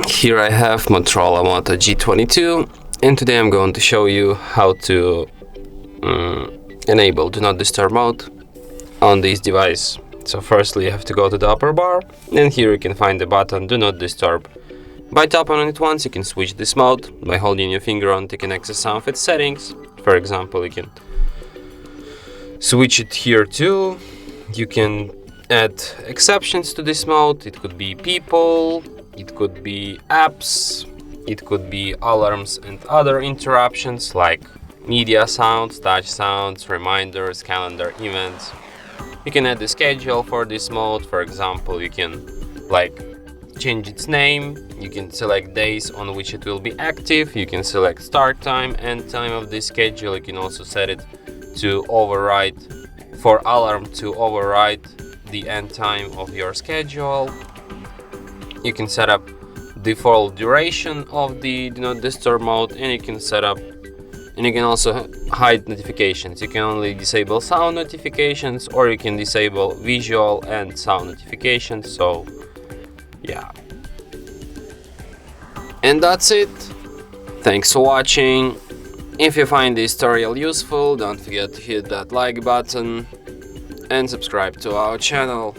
Here I have Motorola Moto G22, and today I'm going to show you how to enable Do Not Disturb mode on this device. So firstly you have to go to the upper bar, and here you can find the button Do Not Disturb. By tapping on it once you can switch this mode. By holding your finger on it you can access some of its settings. For example, you can switch it here too. You can add exceptions to this mode. It could be people, it could be apps, it could be alarms and other interruptions like media sounds, touch sounds, reminders, calendar events. You can add the schedule for this mode. For example, you can change its name, you can select days on which it will be active, you can select start time, end time of this schedule. You can also set it to override, for alarm to override the end time of your schedule. You can set up default duration of the Do Not Disturb mode, and you can set up, and you can also hide notifications. You can only disable sound notifications, or you can disable visual and sound notifications. So yeah, and that's it. Thanks for watching. If you find this tutorial useful, don't forget to hit that like button and subscribe to our channel.